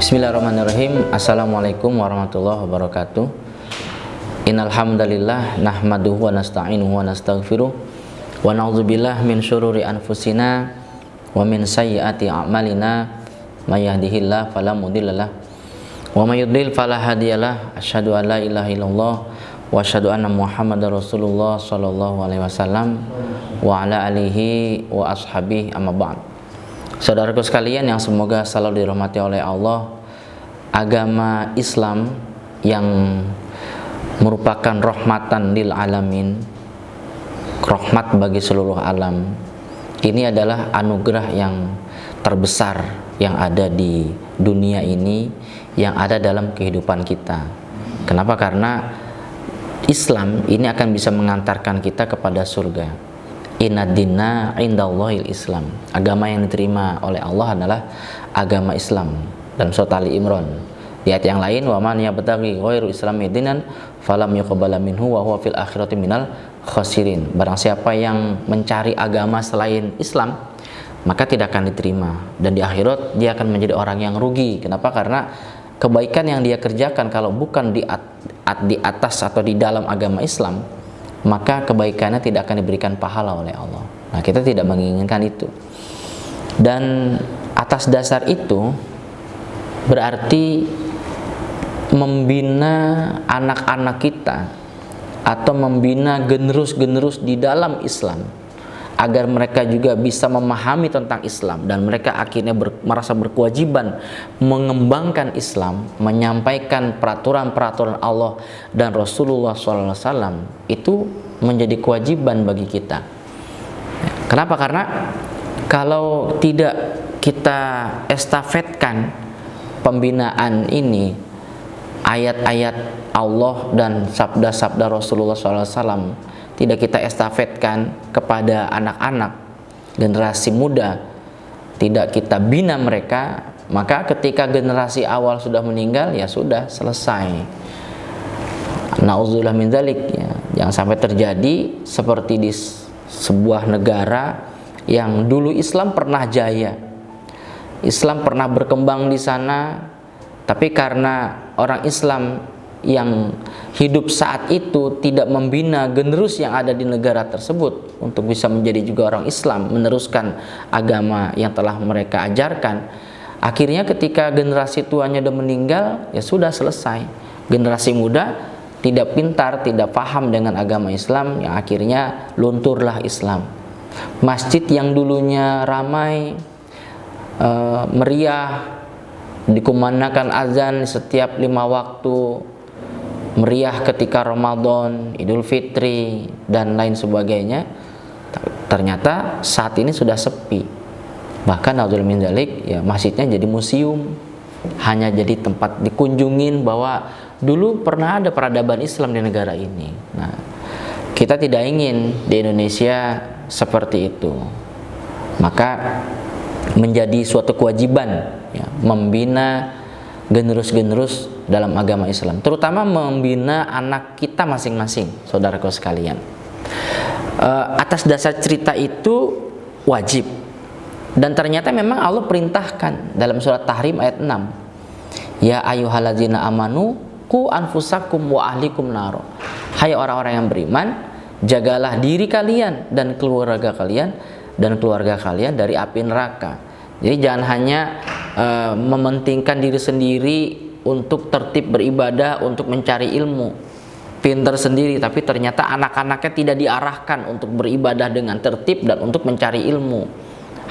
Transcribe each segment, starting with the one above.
Bismillahirrahmanirrahim. Assalamualaikum warahmatullahi wabarakatuh. Innal hamdalillah nahmaduhu wa nasta'inuhu wa nastaghfiruh wa na'udzubillahi min syururi anfusina wa min sayyiati a'malina may yahdihillahu fala mudhillalah wa may yudlil fala hadiyalah. Asyhadu an la ilaha illallah wa asyhadu anna Muhammadar Rasulullah sallallahu alaihi wasallam wa ala alihi wa ashabihi amma ba'd. Saudaraku sekalian yang semoga selalu dirahmati oleh Allah, agama Islam yang merupakan rahmatan lil alamin, rahmat bagi seluruh alam, ini adalah anugerah yang terbesar yang ada di dunia ini, yang ada dalam kehidupan kita. Kenapa? Karena Islam ini akan bisa mengantarkan kita kepada surga. Inna dina indallahil Islam. Agama yang diterima oleh Allah adalah agama Islam. Dalam surat Ali Imran, di ayat yang lain, wa man yabtaghi ghairu islami dinan falam yuqbala minhu wa huwa fil akhirati minal khasirin. Barang siapa yang mencari agama selain Islam, maka tidak akan diterima, dan di akhirat dia akan menjadi orang yang rugi. Kenapa? Karena kebaikan yang dia kerjakan kalau bukan di atas atau di dalam agama Islam, maka kebaikannya tidak akan diberikan pahala oleh Allah. Nah, kita tidak menginginkan itu. Dan atas dasar itu berarti membina anak-anak kita atau membina generus-generus di dalam Islam agar mereka juga bisa memahami tentang Islam, dan mereka akhirnya merasa berkewajiban mengembangkan Islam, menyampaikan peraturan-peraturan Allah dan Rasulullah SAW, itu menjadi kewajiban bagi kita. Kenapa? Karena kalau tidak kita estafetkan pembinaan ini, ayat-ayat Allah dan sabda-sabda Rasulullah SAW, tidak kita estafetkan kepada anak-anak, generasi muda, tidak kita bina mereka, maka ketika generasi awal sudah meninggal, ya sudah selesai. Na'udzubillah min dzalik, ya. Jangan sampai terjadi seperti di sebuah negara yang dulu Islam pernah jaya, Islam pernah berkembang di sana, tapi karena orang Islam yang hidup saat itu tidak membina generus yang ada di negara tersebut untuk bisa menjadi juga orang Islam, meneruskan agama yang telah mereka ajarkan, akhirnya ketika generasi tuanya sudah meninggal, ya sudah selesai. Generasi muda tidak pintar, tidak paham dengan agama Islam, yang akhirnya lunturlah Islam. Masjid yang dulunya ramai, meriah, dikumandangkan azan setiap 5 waktu, meriah ketika Ramadan, Idul Fitri, dan lain sebagainya, ternyata saat ini sudah sepi. Bahkan na'udzubillah min dzalik, ya masjidnya jadi museum, hanya jadi tempat dikunjungin bahwa dulu pernah ada peradaban Islam di negara ini. Nah, kita tidak ingin di Indonesia seperti itu. Maka menjadi suatu kewajiban, ya, membina generus-generus dalam agama Islam, terutama membina anak kita masing-masing, saudaraku sekalian. Atas dasar cerita itu wajib, dan ternyata memang Allah perintahkan dalam surat Tahrim ayat 6, ya ayyuhalladzina amanu qu anfusakum wa ahlikum naro. Hai orang-orang yang beriman, jagalah diri kalian dan keluarga kalian dari api neraka. Jadi jangan hanya mementingkan diri sendiri untuk tertib beribadah, untuk mencari ilmu, pintar sendiri, tapi ternyata anak-anaknya tidak diarahkan untuk beribadah dengan tertib dan untuk mencari ilmu,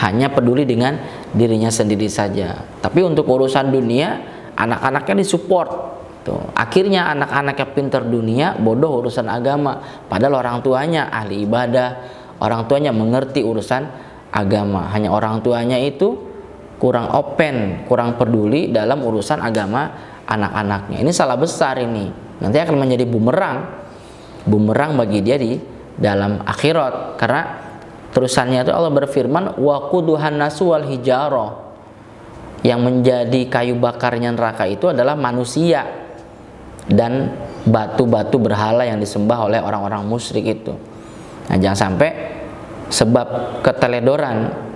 hanya peduli dengan dirinya sendiri saja. Tapi untuk urusan dunia, anak-anaknya disupport. Tuh, akhirnya anak-anaknya pintar dunia, bodoh urusan agama, padahal orang tuanya ahli ibadah, orang tuanya mengerti urusan agama. Hanya orang tuanya itu kurang open, kurang peduli dalam urusan agama anak-anaknya. Ini salah besar ini. Nanti akan menjadi bumerang bagi dia di dalam akhirat. Karena terusannya itu Allah berfirman, wa quduhan nasu wal hijarah. Yang menjadi kayu bakarnya neraka itu adalah manusia dan batu-batu berhala yang disembah oleh orang-orang musyrik itu. Nah, jangan sampai sebab keteledoran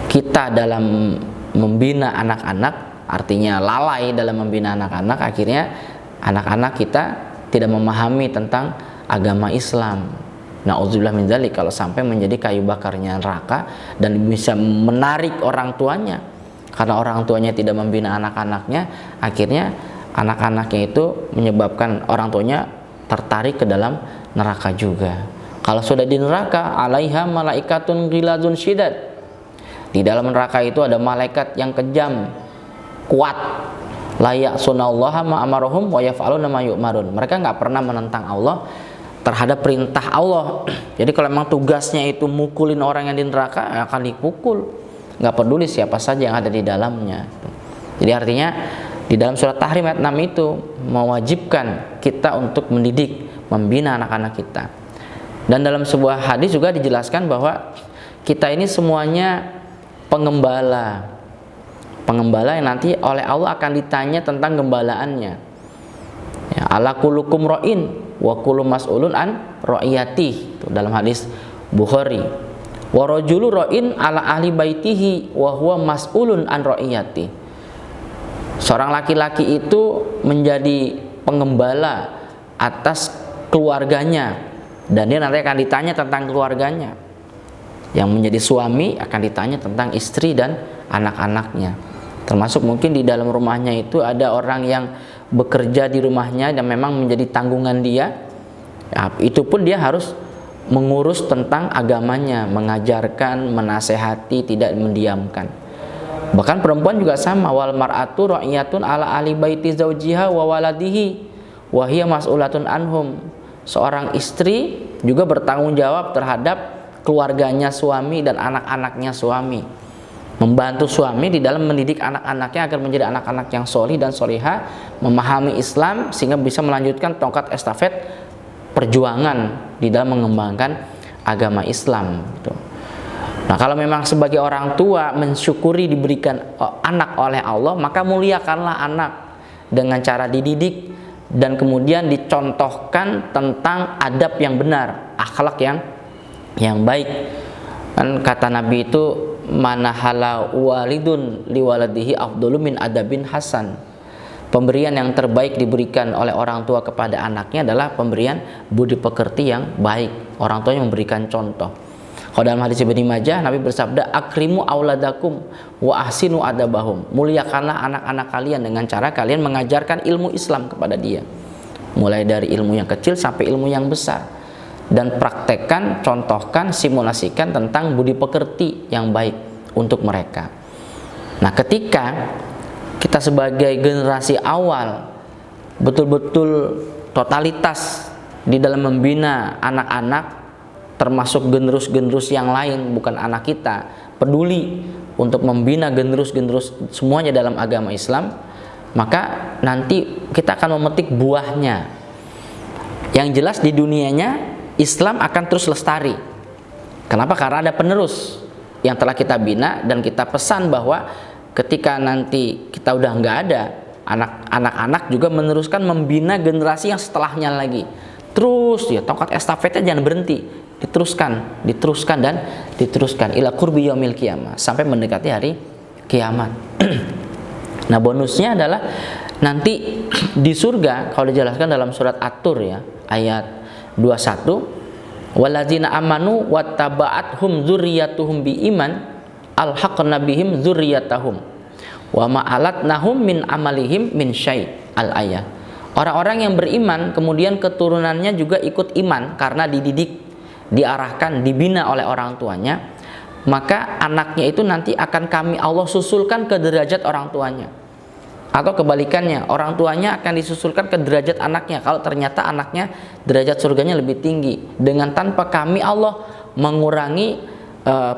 kita dalam membina anak-anak, artinya lalai dalam membina anak-anak, akhirnya anak-anak kita tidak memahami tentang agama Islam. Na'udzubillah min dzalik, kalau sampai menjadi kayu bakarnya neraka dan bisa menarik orang tuanya. Karena orang tuanya tidak membina anak-anaknya, akhirnya anak-anaknya itu menyebabkan orang tuanya tertarik ke dalam neraka juga. Kalau sudah di neraka, alaiha malaikatun ghiladun syidad. Di dalam neraka itu ada malaikat yang kejam, kuat. La ya'sunallaha ma amarahum wa yaf'aluna ma yu'marun. Mereka nggak pernah menentang Allah terhadap perintah Allah. Jadi kalau memang tugasnya itu mukulin orang yang di neraka, akan dipukul. Nggak peduli siapa saja yang ada di dalamnya. Jadi artinya di dalam surat Tahrim ayat 6 itu mewajibkan kita untuk mendidik, membina anak-anak kita. Dan dalam sebuah hadis juga dijelaskan bahwa kita ini semuanya pengembala yang nanti oleh Allah akan ditanya tentang gembalaannya. Ya, ala kulukum ra'in wa kullu mas'ulun an ra'iyati, dalam hadis Bukhari. Wa rajulu ra'in ala ahli baitihi wa huwa mas'ulun an ra'iyati. Seorang laki-laki itu menjadi pengembala atas keluarganya, dan dia nanti akan ditanya tentang keluarganya. Yang menjadi suami akan ditanya tentang istri dan anak-anaknya. Termasuk mungkin di dalam rumahnya itu ada orang yang bekerja di rumahnya dan memang menjadi tanggungan dia. Ya, itu pun dia harus mengurus tentang agamanya, mengajarkan, menasehati, tidak mendiamkan. Bahkan perempuan juga sama, wal mar'atu ra'iyatun ala ahli baiti zaujiha wa waladihi wa hiya mas'ulatun anhum. Seorang istri juga bertanggung jawab terhadap keluarganya suami dan anak-anaknya suami. Membantu suami di dalam mendidik anak-anaknya agar menjadi anak-anak yang solih dan solihah, memahami Islam sehingga bisa melanjutkan tongkat estafet perjuangan di dalam mengembangkan agama Islam. Nah, kalau memang sebagai orang tua mensyukuri diberikan anak oleh Allah, maka muliakanlah anak dengan cara dididik dan kemudian dicontohkan tentang adab yang benar, akhlak yang baik. Kan kata Nabi itu, manahala walidun liwaladihi afdalu min adabin hasan. Pemberian yang terbaik diberikan oleh orang tua kepada anaknya adalah pemberian budi pekerti yang baik. Orang tuanya memberikan contoh. Kalau dalam hadis Ibnu Majah, Nabi bersabda, akrimu auladakum wa ahsinu adabahum. Muliakanlah anak-anak kalian dengan cara kalian mengajarkan ilmu Islam kepada dia. Mulai dari ilmu yang kecil sampai ilmu yang besar. Dan praktekkan, contohkan, simulasikan tentang budi pekerti yang baik untuk mereka. Nah, ketika kita sebagai generasi awal betul-betul totalitas di dalam membina anak-anak, termasuk generus-generus yang lain bukan anak kita, peduli untuk membina generus-generus semuanya dalam agama Islam, maka nanti kita akan memetik buahnya. Yang jelas di dunianya Islam akan terus lestari. Kenapa? Karena ada penerus yang telah kita bina, dan kita pesan bahwa ketika nanti kita udah nggak ada, anak-anak juga meneruskan membina generasi yang setelahnya lagi. Terus ya, tongkat estafetnya jangan berhenti, diteruskan dan diteruskan ila qurbi yaumil qiyamah, sampai mendekati hari kiamat. Nah, bonusnya adalah nanti di surga, kalau dijelaskan dalam surat At-Tur ya, ayat 21, walladzina amanu wattaba'athum dzurriyyatuhum biiman alhaqna bihim dzurriyyatahum wa ma alatnahum min amalihim min syai' al-ayat. Orang-orang yang beriman kemudian keturunannya juga ikut iman karena dididik, diarahkan, dibina oleh orang tuanya, maka anaknya itu nanti akan kami Allah susulkan ke derajat orang tuanya. Atau kebalikannya, orang tuanya akan disusulkan ke derajat anaknya kalau ternyata anaknya derajat surganya lebih tinggi, dengan tanpa kami Allah mengurangi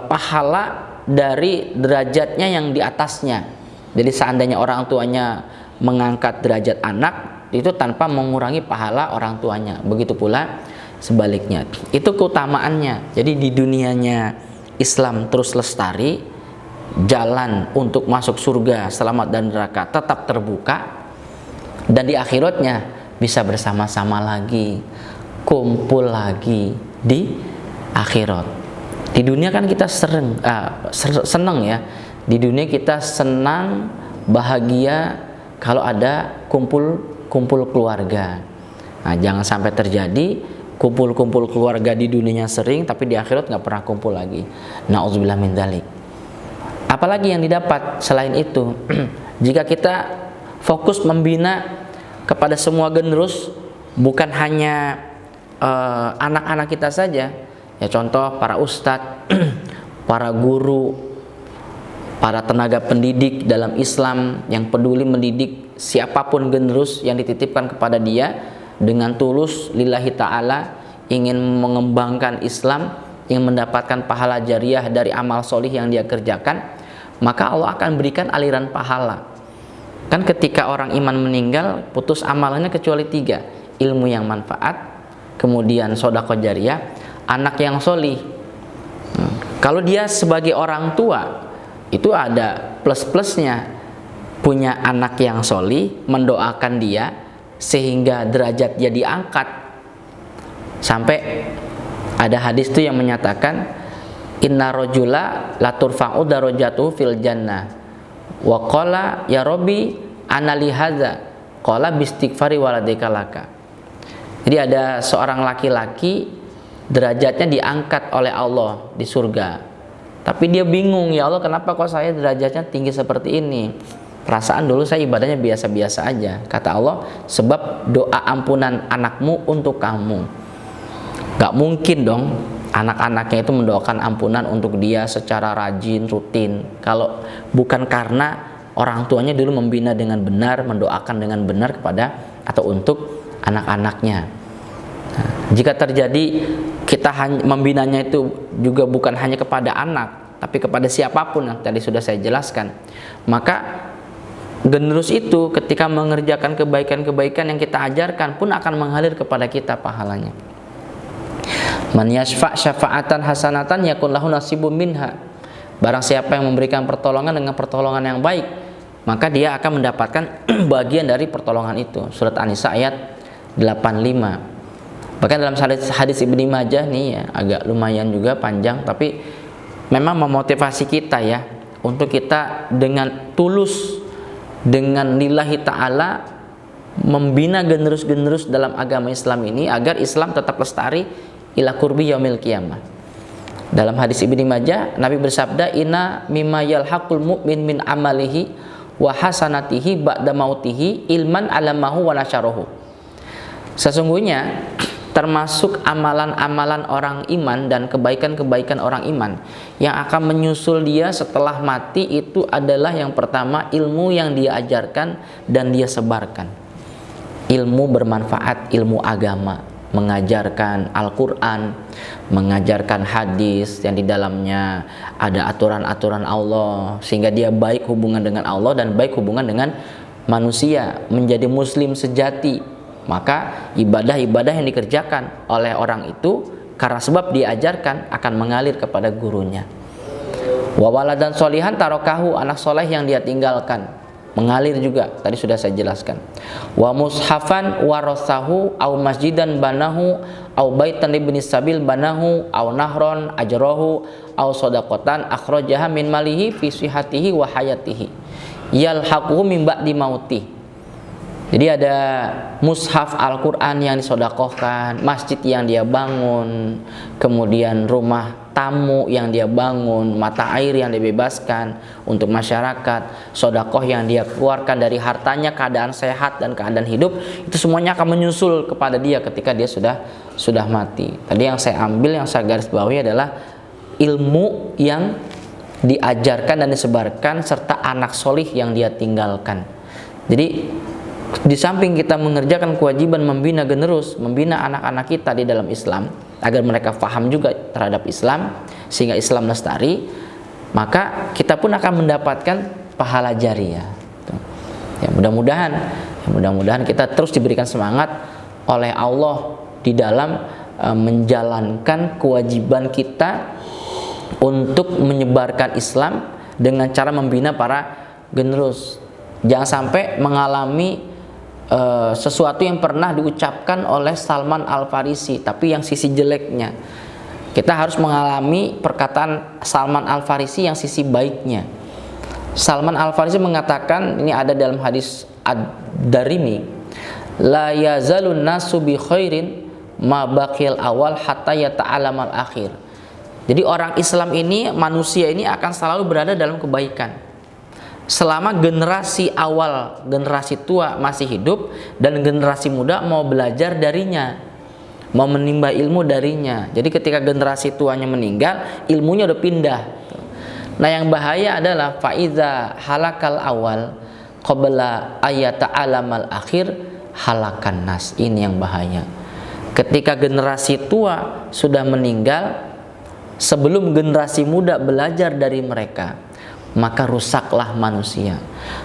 pahala dari derajatnya yang di atasnya. Jadi seandainya orang tuanya mengangkat derajat anak, itu tanpa mengurangi pahala orang tuanya. Begitu pula sebaliknya. Itu keutamaannya. Jadi di dunianya Islam terus lestari, jalan untuk masuk surga, selamat dan neraka tetap terbuka, dan di akhiratnya bisa bersama-sama lagi, kumpul lagi di akhirat. Di dunia kan kita senang ya, di dunia kita senang bahagia kalau ada kumpul keluarga. Nah, jangan sampai terjadi kumpul keluarga di dunianya sering, tapi di akhirat nggak pernah kumpul lagi. Nauzubillah min dzalik. Apalagi yang didapat selain itu? Jika kita fokus membina kepada semua generus, bukan hanya anak-anak kita saja, ya contoh para ustadz, para guru, para tenaga pendidik dalam Islam yang peduli mendidik siapapun generus yang dititipkan kepada dia dengan tulus lillahi ta'ala, ingin mengembangkan Islam, ingin mendapatkan pahala jariah dari amal solih yang dia kerjakan, maka Allah akan berikan aliran pahala. Kan ketika orang iman meninggal, putus amalannya kecuali 3: ilmu yang manfaat, kemudian sedekah jariah, anak yang solih. Kalau dia sebagai orang tua, itu ada plus-plusnya, punya anak yang solih, mendoakan dia sehingga derajat dia diangkat. Sampai ada hadis itu yang menyatakan, inna rajula la turfa'u darajatuhu fil jannah wa qala ya rabbi ana li hadza qala bistighfari waladika laka. Jadi ada seorang laki-laki derajatnya diangkat oleh Allah di surga, tapi dia bingung, ya Allah kenapa kok saya derajatnya tinggi seperti ini? Perasaan dulu saya ibadahnya biasa-biasa aja. Kata Allah, sebab doa ampunan anakmu untuk kamu. Gak mungkin dong anak-anaknya itu mendoakan ampunan untuk dia secara rajin, rutin, kalau bukan karena orang tuanya dulu membina dengan benar, mendoakan dengan benar kepada atau untuk anak-anaknya. Nah, jika terjadi kita membinanya itu juga bukan hanya kepada anak, tapi kepada siapapun yang tadi sudah saya jelaskan, maka generus itu ketika mengerjakan kebaikan-kebaikan yang kita ajarkan pun akan mengalir kepada kita pahalanya. Man yashfa' syafa'atan hasanatan yakun lahu nasibun minha. Barang siapa yang memberikan pertolongan dengan pertolongan yang baik, maka dia akan mendapatkan bagian dari pertolongan itu. Surat An-Nisa ayat 85. Bahkan dalam hadis Ibnu Majah nih ya, agak lumayan juga panjang, tapi memang memotivasi kita ya untuk kita dengan tulus, dengan lillahi ta'ala membina generus-generus dalam agama Islam ini agar Islam tetap lestari ila qurbi yaumil qiyamah. Dalam hadis Ibnu Majah, Nabi bersabda, inna mimma yalhaqul mu'min min amalihi wa hasanatihi ba'da mautihi ilman alamahu wa nasyarahu. Sesungguhnya termasuk amalan-amalan orang iman dan kebaikan-kebaikan orang iman yang akan menyusul dia setelah mati itu adalah yang pertama, ilmu yang dia ajarkan dan dia sebarkan. Ilmu bermanfaat, ilmu agama, mengajarkan Al-Quran, mengajarkan hadis yang di dalamnya ada aturan-aturan Allah sehingga dia baik hubungan dengan Allah dan baik hubungan dengan manusia, menjadi muslim sejati. Maka ibadah-ibadah yang dikerjakan oleh orang itu karena sebab diajarkan akan mengalir kepada gurunya. Wa waladan solihan tarokahu, anak soleh yang dia tinggalkan, mengalir juga, tadi sudah saya jelaskan. Wa mushafan warasahu au masjidan banahu au baitan libni sabil banahu au nahron ajrohu au sodakotan akhrajaha min malihi fi sihatihi wa hayatihi yalhaquhu min ba'di mautih. Jadi ada mushaf Al-Quran yang disodakohkan, masjid yang dia bangun, kemudian rumah tamu yang dia bangun, mata air yang dibebaskan untuk masyarakat, sodakoh yang dia keluarkan dari hartanya, keadaan sehat dan keadaan hidup, itu semuanya akan menyusul kepada dia ketika dia sudah mati. Tadi yang saya ambil, yang saya garis bawahi adalah ilmu yang diajarkan dan disebarkan serta anak solih yang dia tinggalkan. Jadi di samping kita mengerjakan kewajiban membina generus, membina anak-anak kita di dalam Islam agar mereka paham juga terhadap Islam sehingga Islam lestari, maka kita pun akan mendapatkan pahala jariah. Ya, mudah-mudahan kita terus diberikan semangat oleh Allah di dalam menjalankan kewajiban kita untuk menyebarkan Islam dengan cara membina para generus. Jangan sampai mengalami sesuatu yang pernah diucapkan oleh Salman Al-Farisi tapi yang sisi jeleknya. Kita harus mengalami perkataan Salman Al-Farisi yang sisi baiknya. Salman Al-Farisi mengatakan, ini ada dalam hadis Ad-Darimi, la yazalun nasu bi khairin ma baqil awal hatta yata'alamal akhir. Jadi orang Islam ini, manusia ini akan selalu berada dalam kebaikan selama generasi awal, generasi tua masih hidup dan generasi muda mau belajar darinya, mau menimba ilmu darinya. Jadi ketika generasi tuanya meninggal, ilmunya udah pindah. Nah, yang bahaya adalah faiza halakal awal qabla ayata'alamal akhir halakan nas. Ini yang bahaya. Ketika generasi tua sudah meninggal sebelum generasi muda belajar dari mereka, maka rusaklah manusia.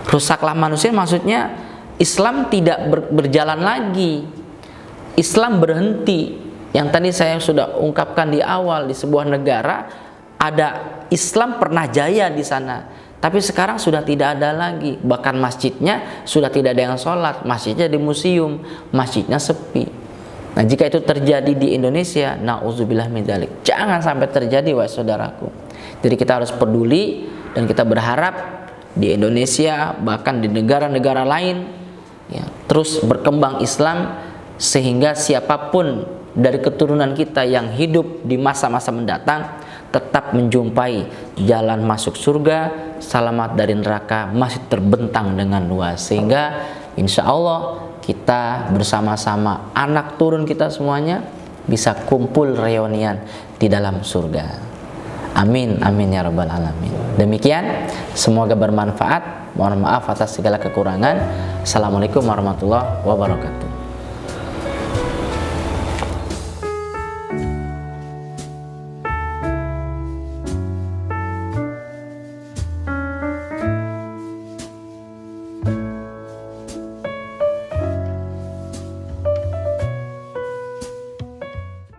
Rusaklah manusia maksudnya Islam tidak berjalan lagi. Islam berhenti. Yang tadi saya sudah ungkapkan di awal, di sebuah negara ada Islam pernah jaya di sana, tapi sekarang sudah tidak ada lagi. Bahkan masjidnya sudah tidak ada yang sholat, masjidnya di museum, masjidnya sepi. Nah, jika itu terjadi di Indonesia, na'udzubillah min dzalik. Jangan sampai terjadi, wahai saudaraku. Jadi kita harus peduli dan kita berharap di Indonesia, bahkan di negara-negara lain, ya, terus berkembang Islam sehingga siapapun dari keturunan kita yang hidup di masa-masa mendatang tetap menjumpai jalan masuk surga, selamat dari neraka masih terbentang dengan luas, sehingga insya Allah kita bersama-sama, anak turun kita semuanya bisa kumpul reunian di dalam surga. Amin, amin ya rabbal alamin. Demikian, semoga bermanfaat. Mohon maaf atas segala kekurangan. Assalamualaikum warahmatullahi wabarakatuh.